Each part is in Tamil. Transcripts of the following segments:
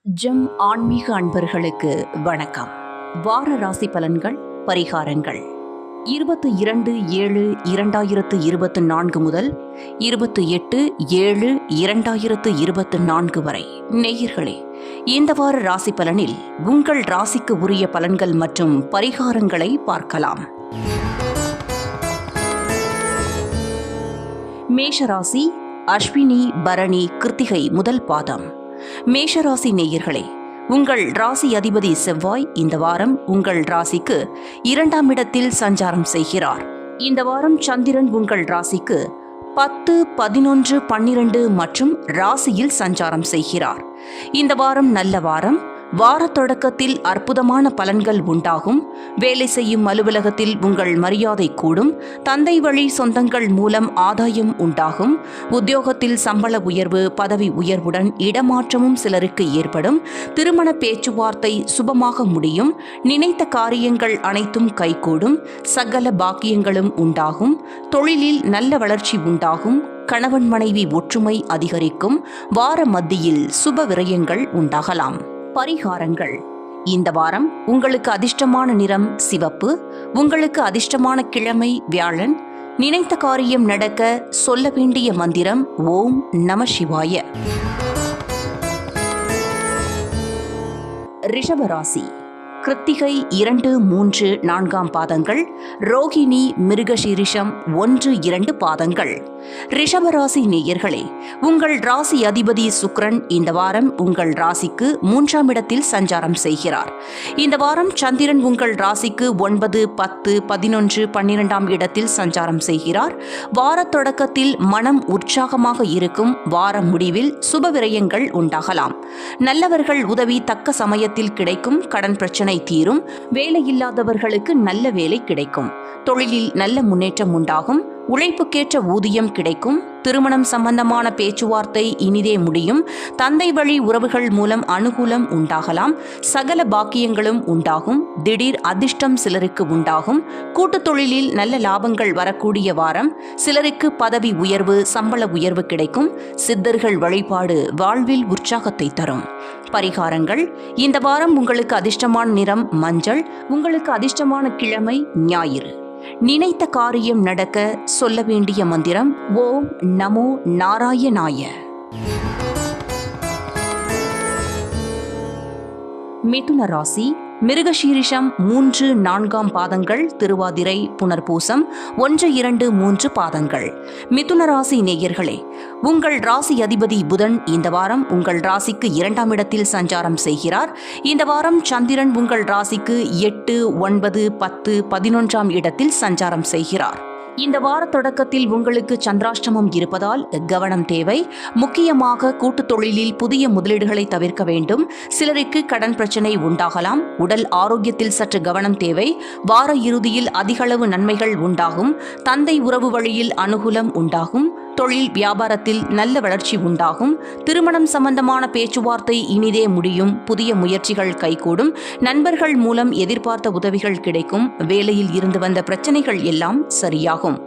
ஜெம் ஆன்மீக அன்பர்களுக்கு வணக்கம். வார ராசி பலன்கள், பரிகாரங்கள் 22/7/2024 முதல் 28/7/2024 வரை. நேயர்களே, இந்த வார ராசி பலனில் உங்கள் ராசிக்கு உரிய பலன்கள் மற்றும் பரிகாரங்களை பார்க்கலாம். மேஷராசி, அஸ்வினி, பரணி, கிருத்திகை முதல் பாதம். மேஷராசி நேயர்களே, உங்கள் ராசி அதிபதி செவ்வாய் இந்த வாரம் உங்கள் ராசிக்கு 2ஆம் இடத்தில் சஞ்சாரம் செய்கிறார். இந்த வாரம் சந்திரன் உங்கள் ராசிக்கு 10, 11, 12 மற்றும் ராசியில் சஞ்சாரம் செய்கிறார். இந்த வாரம் நல்ல வாரம். வார தொடக்கத்தில் அற்புதமான பலன்கள் உண்டாகும். வேலை செய்யும் அலுவலகத்தில் உங்கள் மரியாதை கூடும். தந்தை வழி சொந்தங்கள் மூலம் ஆதாயம் உண்டாகும். உத்தியோகத்தில் சம்பள உயர்வு, பதவி உயர்வுடன் இடமாற்றமும் சிலருக்கு ஏற்படும். திருமண பேச்சுவார்த்தை சுபமாக முடியும். நினைத்த காரியங்கள் அனைத்தும் கைகூடும். சகல பாக்கியங்களும் உண்டாகும். தொழிலில் நல்ல வளர்ச்சி உண்டாகும். கணவன் மனைவி ஒற்றுமை அதிகரிக்கும். வார மத்தியில் சுப விரயங்கள் உண்டாகலாம். பரிகாரங்கள். இந்த வாரம் உங்களுக்கு அதிர்ஷ்டமான நிறம் சிவப்பு. உங்களுக்கு அதிர்ஷ்டமான கிழமை வியாழன். நினைத்த காரியம் நடக்க சொல்ல வேண்டிய மந்திரம் ஓம் நம சிவாய. ரிஷபராசி, கிருத்திகை 2, 3, 4 பாதங்கள், ரோகிணி, மிருகசீரிஷம் 1, 2 பாதங்கள். ரிஷபராசி நேயர்களே, உங்கள் ராசி அதிபதி சுக்கிரன் இந்த வாரம் உங்கள் ராசிக்கு 3ஆம் இடத்தில் சஞ்சாரம் செய்கிறார். இந்த வாரம் சந்திரன் உங்கள் ராசிக்கு 9, 10, 11, 12ஆம் இடத்தில் சஞ்சாரம் செய்கிறார். வார தொடக்கத்தில் மனம் உற்சாகமாக இருக்கும். வார முடிவில் சுப விரயங்கள் உண்டாகலாம். நல்லவர்கள் உதவி தக்க சமயத்தில் கிடைக்கும். கடன் பிரச்சனை தீரும். வேலையில்லாதவர்களுக்கு நல்ல வேலை கிடைக்கும். தொழிலில் நல்ல முன்னேற்றம் உண்டாகும். உழைப்புக்கேற்ற ஊதியம் கிடைக்கும். திருமணம் சம்பந்தமான பேச்சுவார்த்தை இனிதே முடியும். தந்தை வழி உறவுகள் மூலம் அனுகூலம் உண்டாகலாம். சகல பாக்கியங்களும் உண்டாகும். திடீர் அதிர்ஷ்டம் சிலருக்கு உண்டாகும். கூட்டுத் தொழிலில் நல்ல லாபங்கள் வரக்கூடிய வாரம். சிலருக்கு பதவி உயர்வு, சம்பள உயர்வு கிடைக்கும். சித்தர்கள் வழிபாடு வாழ்வில் உற்சாகத்தை தரும். பரிகாரங்கள். இந்த வாரம் உங்களுக்கு அதிர்ஷ்டமான நிறம் மஞ்சள். உங்களுக்கு அதிர்ஷ்டமான கிழமை ஞாயிறு. நினைத்த காரியம் நடக்க சொல்ல வேண்டிய மந்திரம் ஓம் நமோ நாராயணாய. மிதுன ராசி, மிருகசீரிஷம் 3, 4 பாதங்கள், திருவாதிரை, புனர்பூசம் 1, 2, 3 பாதங்கள். மிதுன ராசி நேயர்களே, உங்கள் ராசி அதிபதி புதன் இந்த வாரம் உங்கள் ராசிக்கு 2ஆம் இடத்தில் சஞ்சாரம் செய்கிறார். இந்த வாரம் சந்திரன் உங்கள் ராசிக்கு 8, 9, 10, 11ஆம் இடத்தில் சஞ்சாரம் செய்கிறார். இந்த வார தொடக்கத்தில் உங்களுக்கு சந்திராஷ்டமம் இருப்பதால் கவனம் தேவை. முக்கியமாக கூட்டுத் தொழிலில் புதிய முதலீடுகளை தவிர்க்க வேண்டும். சிலருக்கு கடன் பிரச்சனை உண்டாகலாம். உடல் ஆரோக்கியத்தில் சற்று கவனம் தேவை. வார இறுதியில் அதிகளவு நன்மைகள் உண்டாகும். தந்தை உறவு வழியில் அனுகூலம் உண்டாகும். தொழில் வியாபாரத்தில் நல்ல வளர்ச்சி உண்டாகும். திருமணம் சம்பந்தமான பேச்சுவார்த்தை இனிதே முடியும். புதிய முயற்சிகள் கைகூடும். நண்பர்கள் மூலம் எதிர்பார்த்த உதவிகள் கிடைக்கும். வேலையில் இருந்து வந்த பிரச்சனைகள் எல்லாம் சரியாகும்.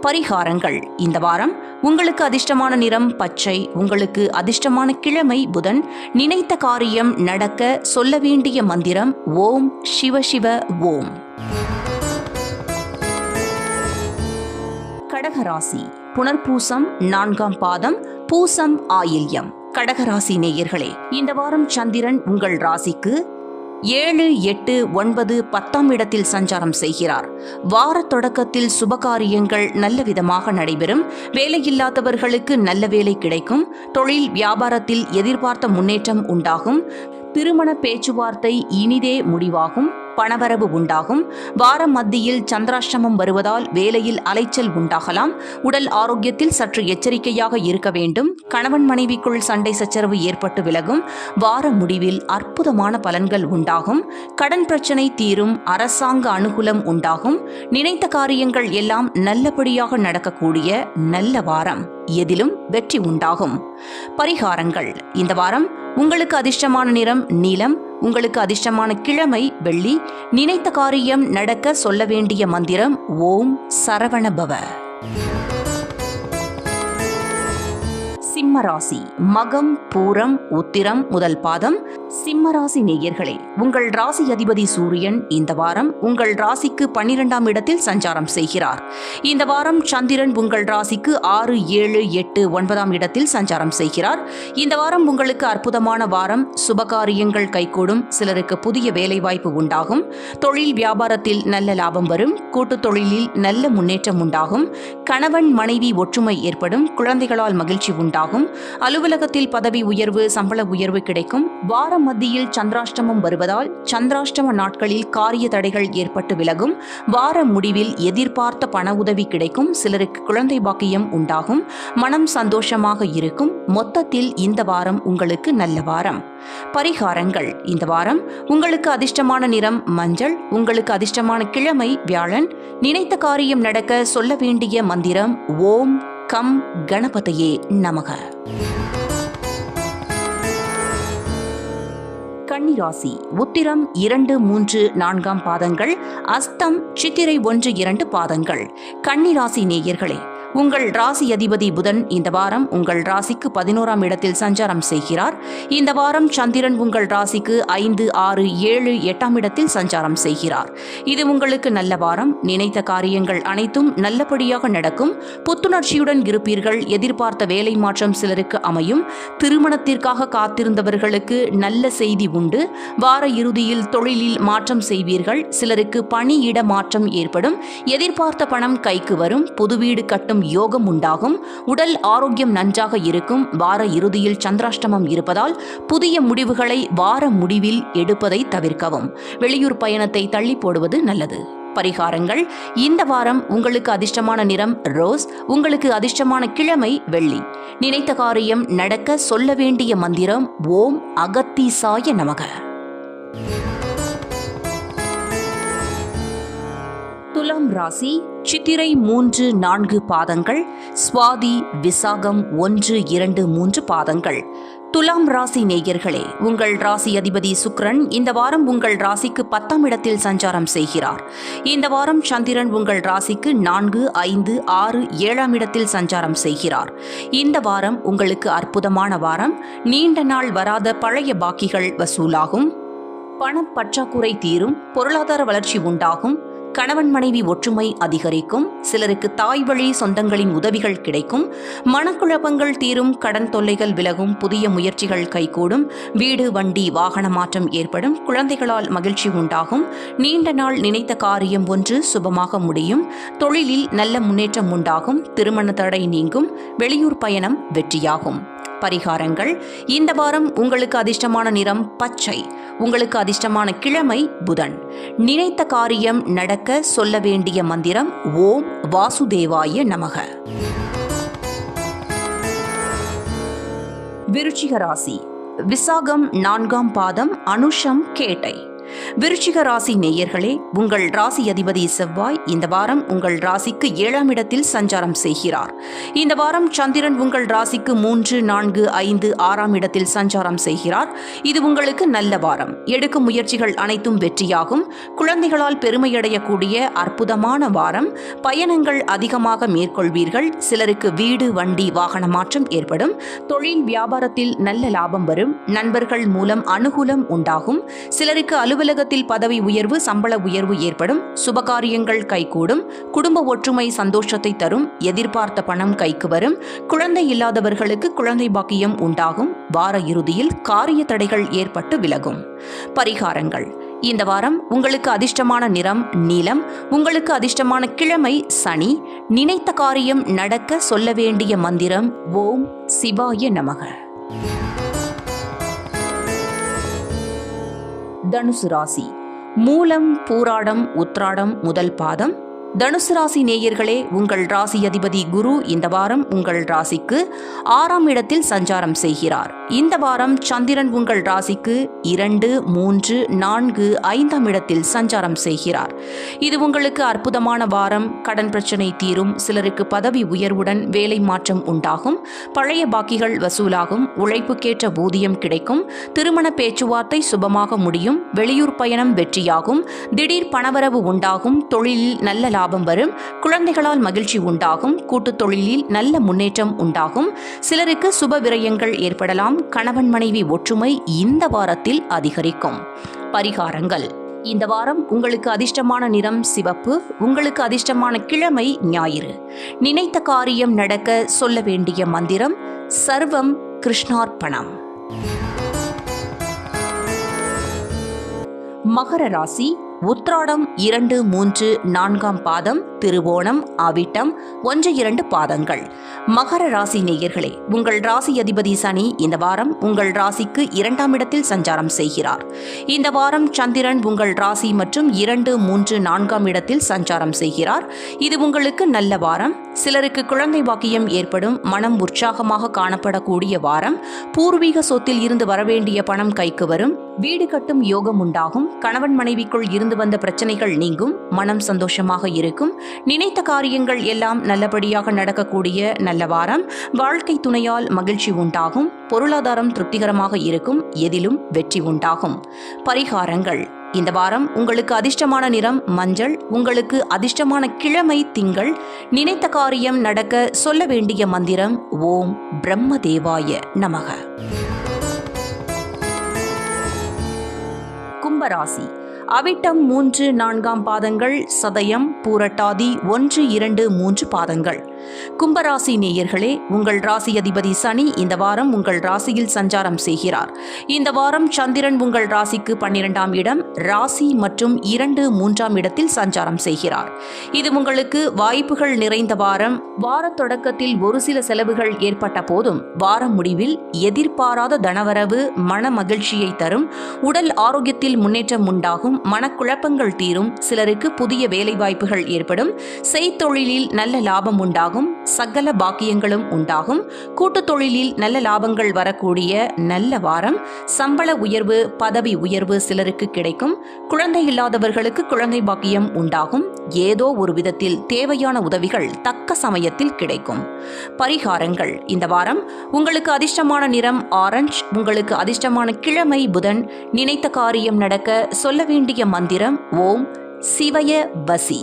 பரிகாரங்கள். இந்த வாரம் உங்களுக்கு அதிர்ஷ்டமான நிறம் பச்சை. உங்களுக்கு அதிர்ஷ்டமான கிழமை புதன். நினைத்த காரியம் நடக்க சொல்ல வேண்டிய மந்திரம் ஓம் சிவ சிவ ஓம். கடகராசி, புனர்பூசம் 4ஆம் பாதம், பூசம், ஆயில்யம். கடகராசி நேயர்களே, இந்த வாரம் சந்திரன் உங்கள் ராசிக்கு 7, 8, 9, 10ஆம் இடத்தில் சஞ்சாரம் செய்கிறார். வார தொடக்கத்தில் சுபகாரியங்கள் நல்ல விதமாக நடைபெறும். வேலையில்லாதவர்களுக்கு நல்ல வேலை கிடைக்கும். தொழில் வியாபாரத்தில் எதிர்பார்த்த முன்னேற்றம் உண்டாகும். திருமண பேச்சுவார்த்தை இனிதே முடிவாகும். பணவரவு உண்டாகும். வார மத்தியில் சந்திராஷ்டமம் வருவதால் வேலையில் அலைச்சல் உண்டாகலாம். உடல் ஆரோக்கியத்தில் சற்று எச்சரிக்கையாக இருக்க வேண்டும். கணவன் மனைவிக்குள் சண்டை சச்சரவு ஏற்பட்டு விலகும். வார முடிவில் அற்புதமான பலன்கள் உண்டாகும். கடன் பிரச்சனை தீரும். அரசாங்க அனுகூலம் உண்டாகும். நினைத்த காரியங்கள் எல்லாம் நல்லபடியாக நடக்கக்கூடிய நல்ல வாரம். எதிலும் வெற்றி உண்டாகும். பரிகாரங்கள். இந்த வாரம் உங்களுக்கு அதிர்ஷ்டமான நிறம் நீலம். உங்களுக்கு அதிர்ஷ்டமான கிழமை வெள்ளி. நினைத்த காரியம் நடக்க சொல்ல வேண்டிய மந்திரம் ஓம் சரவணபவ. சிம்ம ராசி. மகம், பூரம், உத்திரம் முதல் பாதம். சிம்ம ராசி நேயர்களே, உங்கள் ராசி அதிபதி சூரியன் இந்த வாரம் உங்கள் ராசிக்கு 12ஆம் இடத்தில் சஞ்சாரம் செய்கிறார். இந்த வாரம் சந்திரன் உங்கள் ராசிக்கு 6, 7, 8, 9ஆம் இடத்தில் சஞ்சாரம் செய்கிறார். இந்த வாரம் உங்களுக்கு அற்புதமான வாரம். சுபகாரியங்கள் கைகூடும். சிலருக்கு புதிய வேலைவாய்ப்பு உண்டாகும். தொழில் வியாபாரத்தில் நல்ல லாபம் வரும். கூட்டுத் தொழிலில் நல்ல முன்னேற்றம் உண்டாகும். கணவன் மனைவி ஒற்றுமை ஏற்படும். குழந்தைகளால் மகிழ்ச்சி உண்டாகும். அலுவலகத்தில் பதவி உயர்வு, சம்பள உயர்வு கிடைக்கும். வார மத்தியில் சந்திராஷ்டமம் வருவதால் சந்திராஷ்டம நாட்களில் காரிய தடைகள் ஏற்பட்டு விலகும். வார முடிவில் எதிர்பார்த்த பண உதவி கிடைக்கும். சிலருக்கு குழந்தை பாக்கியம் உண்டாகும். மனம் சந்தோஷமாக இருக்கும். மொத்தத்தில் இந்த வாரம் உங்களுக்கு நல்ல வாரம். பரிகாரங்கள். இந்த வாரம் உங்களுக்கு அதிர்ஷ்டமான நிறம் மஞ்சள். உங்களுக்கு அதிர்ஷ்டமான கிழமை வியாழன். நினைத்த காரியம் நடக்க சொல்ல வேண்டிய மந்திரம் ஓம் கம் கணபதியே நமக. கன்னிராசி. உத்திரம் 2, 3, 4ஆம் பாதங்கள். அஸ்தம், சித்திரை 1, 2 பாதங்கள். கன்னிராசி நேயர்களே, உங்கள் ராசி அதிபதி புதன் இந்த வாரம் உங்கள் ராசிக்கு 11ஆம் இடத்தில் சஞ்சாரம் செய்கிறார். இந்த வாரம் சந்திரன் உங்கள் ராசிக்கு 5, 6, 7, 8ஆம் இடத்தில் சஞ்சாரம் செய்கிறார். இது உங்களுக்கு நல்ல வாரம். நினைத்த காரியங்கள் அனைத்தும் நல்லபடியாக நடக்கும். புத்துணர்ச்சியுடன் இருப்பீர்கள். எதிர்பார்த்த வேலை மாற்றம் சிலருக்கு அமையும். திருமணத்திற்காக காத்திருந்தவர்களுக்கு நல்ல செய்தி உண்டு. வார இறுதியில் தொழிலில் மாற்றம் செய்வீர்கள். சிலருக்கு பணியிட மாற்றம் ஏற்படும். எதிர்பார்த்த பணம் கைக்கு வரும். புது வீடு கட்டும் யோகம் உண்டாகும். உடல் ஆரோக்கியம் நன்றாக இருக்கும். வார இறுதியில் சந்திராஷ்டமம் இருப்பதால் புதிய முடிவுகளை வார முடிவில் எடுப்பதை தவிர்க்கவும். வெளியூர் பயணத்தை தள்ளி போடுவது நல்லது. பரிகாரங்கள். இந்த வாரம் உங்களுக்கு அதிர்ஷ்டமான நிறம் ரோஸ். உங்களுக்கு அதிர்ஷ்டமான கிழமை வெள்ளி. நினைத்த காரியம் நடக்க சொல்ல வேண்டிய மந்திரம் ஓம் அகத்தீசாய நமக. துலாம் ராசி. சித்திரை 3, 4 பாதங்கள். சுவாதி, விசாகம் 1, 2, 3 பாதங்கள். துலாம் ராசி நேயர்களே, உங்கள் ராசி அதிபதி சுக்கிரன் இந்த வாரம் உங்கள் ராசிக்கு 10ஆம் இடத்தில் சஞ்சாரம் செய்கிறார். இந்த வாரம் சந்திரன் உங்கள் ராசிக்கு 4, 5, 6, 7ஆம் இடத்தில் சஞ்சாரம் செய்கிறார். இந்த வாரம் உங்களுக்கு அற்புதமான வாரம். நீண்ட நாள் வராத பழைய பாக்கிகள் வசூலாகும். பணப்பற்றாக்குறை தீரும். பொருளாதார வளர்ச்சி உண்டாகும். கணவன் மனைவி ஒற்றுமை அதிகரிக்கும். சிலருக்கு தாய் வழி சொந்தங்களின் உதவிகள் கிடைக்கும். மனக்குழப்பங்கள் தீரும். கடன் தொல்லைகள் விலகும். புதிய முயற்சிகள் கைகூடும். வீடு, வண்டி, வாகன மாற்றம் ஏற்படும். குழந்தைகளால் மகிழ்ச்சி உண்டாகும். நீண்ட நாள் நினைத்த காரியம் ஒன்று சுபமாக முடியும். தொழிலில் நல்ல முன்னேற்றம் உண்டாகும். திருமண தடை நீங்கும். வெளியூர் பயணம் வெற்றியாகும். பரிகாரங்கள். இந்த வாரம் உங்களுக்கு அதிர்ஷ்டமான நிறம் பச்சை. உங்களுக்கு அதிர்ஷ்டமான கிழமை புதன். நினைத்த காரியம் நடக்க சொல்ல வேண்டிய மந்திரம் ஓம் வாசுதேவாய நமக. விருச்சிக ராசி. விசாகம் 4ஆம் பாதம். அனுஷம், கேட்டை. விருச்சிக ராசி நேயர்களே, உங்கள் ராசி அதிபதி செவ்வாய் இந்த வாரம் உங்கள் ராசிக்கு 7ஆம் இடத்தில் சஞ்சாரம் செய்கிறார். இந்த வாரம் சந்திரன் உங்கள் ராசிக்கு 3, 4, 5, 6ஆம் இடத்தில் சஞ்சாரம் செய்கிறார். இது உங்களுக்கு நல்ல வாரம். எடுக்கும் முயற்சிகள் அனைத்தும் வெற்றியாகும். குழந்தைகளால் பெருமையடையக்கூடிய அற்புதமான வாரம். பயணங்கள் அதிகமாக மேற்கொள்வீர்கள். சிலருக்கு வீடு, வண்டி, வாகன மாற்றம் ஏற்படும். தொழில் வியாபாரத்தில் நல்ல லாபம் வரும். நண்பர்கள் மூலம் அனுகூலம் உண்டாகும். சிலருக்கு அலுவலகத்தில் பதவி உயர்வு, சம்பள உயர்வு ஏற்படும். சுபகாரியங்கள் கைகூடும். குடும்ப ஒற்றுமை சந்தோஷத்தை தரும். எதிர்பார்த்த பணம் கைக்கு வரும். குழந்தை இல்லாதவர்களுக்கு குழந்தை பாக்கியம் உண்டாகும். வார இறுதியில் காரிய தடைகள் ஏற்பட்டு விலகும். பரிகாரங்கள். இந்த வாரம் உங்களுக்கு அதிர்ஷ்டமான நிறம் நீலம். உங்களுக்கு அதிர்ஷ்டமான கிழமை சனி. நினைத்த காரியம் நடக்க சொல்ல வேண்டிய மந்திரம் ஓம் சிவாய நமக. தனுசு ராசி. மூலம், பூராடம், உத்ராடம் முதல் பாதம். தனுசு ராசி நேயர்களே, உங்கள் ராசி அதிபதி குரு இந்த வாரம் உங்கள் ராசிக்கு 6ஆம் இடத்தில் சஞ்சாரம் செய்கிறார். இந்த வாரம் சந்திரன் உங்கள் ராசிக்கு 2, 3, 4, 5ஆம் இடத்தில் சஞ்சாரம் செய்கிறார். இது உங்களுக்கு அற்புதமான வாரம். கடன் பிரச்சனை தீரும். சிலருக்கு பதவி உயர்வுடன் வேலை மாற்றம் உண்டாகும். பழைய பாக்கிகள் வசூலாகும். உழைப்புக்கேற்ற ஊதியம் கிடைக்கும். திருமண பேச்சுவார்த்தை சுபமாக முடியும். வெளியூர் பயணம் வெற்றியாகும். திடீர் பணவரவு உண்டாகும். தொழிலில் நல்ல லாபம் வரும். குழந்தைகளால் மகிழ்ச்சி உண்டாகும். கூட்டுத் தொழிலில் நல்ல முன்னேற்றம் உண்டாகும். சிலருக்கு சுப விரயங்கள் ஏற்படலாம். கணவன் மனைவி ஒற்றுமை இந்த வாரத்தில் அதிகரிக்கும். பரிகாரங்கள். இந்த வாரம் உங்களுக்கு அதிர்ஷ்டமான நிறம் சிவப்பு. உங்களுக்கு அதிர்ஷ்டமான கிழமை ஞாயிறு. நினைத்த காரியம் நடக்க சொல்ல வேண்டிய மந்திரம் சர்வம் கிருஷ்ணார்ப்பணம். மகர ராசி. உத்ராடம் 2, 3, 4ஆம் பாதம், திருவோணம், அவிட்டம் 1, 2 பாதங்கள். மகர ராசி நேயர்களே, உங்கள் ராசி அதிபதி சனி இந்த வாரம் உங்கள் ராசிக்கு 2ஆம் இடத்தில் சஞ்சாரம் செய்கிறார். இந்த வாரம் சந்திரன் உங்கள் ராசி மற்றும் 2, 3, 4ஆம் இடத்தில் சஞ்சாரம் செய்கிறார். இது உங்களுக்கு நல்ல வாரம். சிலருக்கு குழந்தை பாக்கியம் ஏற்படும். மனம் உற்சாகமாக காணப்படக்கூடிய வாரம். பூர்வீக சொத்தில் இருந்து வரவேண்டிய பணம் கைக்கு வரும். வீடு கட்டும் யோகம் உண்டாகும். கணவன் மனைவிக்குள் இருந்து வந்த பிரச்சனைகள் நீங்கும். மனம் சந்தோஷமாக இருக்கும். நினைத்த காரியங்கள் எல்லாம் நல்லபடியாக நடக்கக்கூடிய நல்ல வாரம். வாழ்க்கை துணையால் மகிழ்ச்சி உண்டாகும். பொருளாதாரம் திருப்திகரமாக இருக்கும். எதிலும் வெற்றி உண்டாகும். பரிகாரங்கள். இந்த வாரம் உங்களுக்கு அதிர்ஷ்டமான நிறம் மஞ்சள். உங்களுக்கு அதிர்ஷ்டமான கிழமை திங்கள். நினைத்த காரியம் நடக்க சொல்ல வேண்டிய மந்திரம் ஓம் பிரம்மதேவாய நமக. கும்பராசி. அவிட்டம் 3, 4ஆம் பாதங்கள், சதயம், பூரட்டாதி 1, 2, 3 பாதங்கள். கும்பராசி நேயர்களே, உங்கள் ராசி அதிபதி சனி இந்த வாரம் உங்கள் ராசியில் சஞ்சாரம் செய்கிறார். இந்த வாரம் சந்திரன் உங்கள் ராசிக்கு 12ஆம் இடம், ராசி மற்றும் 2, 3ஆம் இடத்தில் சஞ்சாரம் செய்கிறார். இது உங்களுக்கு வாய்ப்புகள் நிறைந்த வாரம். வார தொடக்கத்தில் ஒரு சில செலவுகள் ஏற்பட்ட போதும் வார முடிவில் எதிர்பாராத தனவரவு மன மகிழ்ச்சியை தரும். உடல் ஆரோக்கியத்தில் முன்னேற்றம் உண்டாகும். மனக்குழப்பங்கள் தீரும். சிலருக்கு புதிய வேலை வாய்ப்புகள் ஏற்படும். செய்தொழிலில் நல்ல லாபம் உண்டாகும். சகல பாக்கியங்களும் உண்டாகும். கூட்டுத் தொழிலில் நல்ல லாபங்கள் வரக்கூடிய நல்ல வாரம். சம்பள உயர்வு, பதவி உயர்வு சிலருக்கு கிடைக்கும். குழந்தை இல்லாதவர்களுக்கு குழந்தை பாக்கியம் உண்டாகும். ஏதோ ஒரு விதத்தில் தேவையான உதவிகள் தக்க சமயத்தில் கிடைக்கும். பரிகாரங்கள். இந்த வாரம் உங்களுக்கு அதிர்ஷ்டமான நிறம் ஆரஞ்சு. உங்களுக்கு அதிர்ஷ்டமான கிழமை புதன். நினைத்த காரியம் நடக்க சொல்ல வேண்டிய மந்திரம் ஓம் சிவய வசி.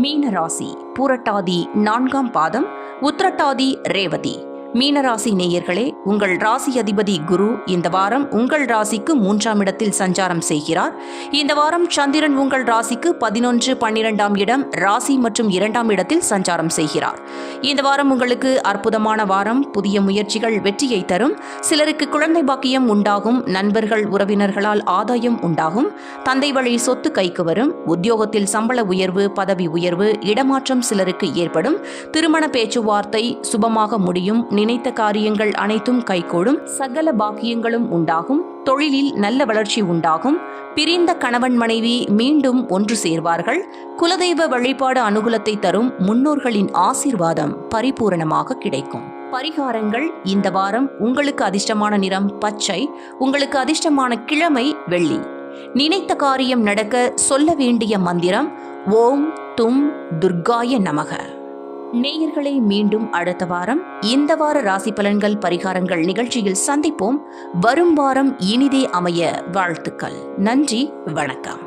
மீனராசி. பூரட்டாதி 4ஆம் பாதம், உத்திரட்டாதி, ரேவதி. மீனராசி நேயர்களே, உங்கள் ராசி அதிபதி குரு இந்த வாரம் உங்கள் ராசிக்கு 3ஆம் இடத்தில் சஞ்சாரம் செய்கிறார். இந்த வாரம் சந்திரன் உங்கள் ராசிக்கு 11, 12ஆம் இடம், ராசி மற்றும் 2ஆம் இடத்தில் சஞ்சாரம் செய்கிறார். இந்த வாரம் உங்களுக்கு அற்புதமான வாரம். புதிய முயற்சிகள் வெற்றியை தரும். சிலருக்கு குழந்தை பாக்கியம் உண்டாகும். நண்பர்கள் உறவினர்களால் ஆதாயம் உண்டாகும். தந்தை வழி சொத்து கைக்கு வரும். உத்தியோகத்தில் சம்பள உயர்வு, பதவி உயர்வு, இடமாற்றம் சிலருக்கு ஏற்படும். திருமண பேச்சுவார்த்தை சுபமாக முடியும். நினைத்த காரியங்கள் அனைத்தும் கைகூடும். சகல பாக்கியங்களும் உண்டாகும். தொழிலில் நல்ல வளர்ச்சி உண்டாகும். பிரிந்த கணவன் மனைவி மீண்டும் ஒன்று சேர்வார்கள். குலதெய்வ வழிபாடு அனுகூலத்தை தரும். முன்னோர்களின் ஆசீர்வாதம் பரிபூரணமாக கிடைக்கும். பரிகாரங்கள். இந்த வாரம் உங்களுக்கு அதிர்ஷ்டமான நிறம் பச்சை. உங்களுக்கு அதிர்ஷ்டமான கிழமை வெள்ளி. நினைத்த காரியம் நடக்க சொல்ல வேண்டிய மந்திரம் ஓம் தும் துர்காய நமக. நேயர்களை மீண்டும் அடுத்த வாரம் இந்த வார ராசி பலன்கள் பரிகாரங்கள் நிகழ்ச்சியில் சந்திப்போம். வரும் வாரம் இனிதே அமைய வாழ்த்துக்கள். நன்றி, வணக்கம்.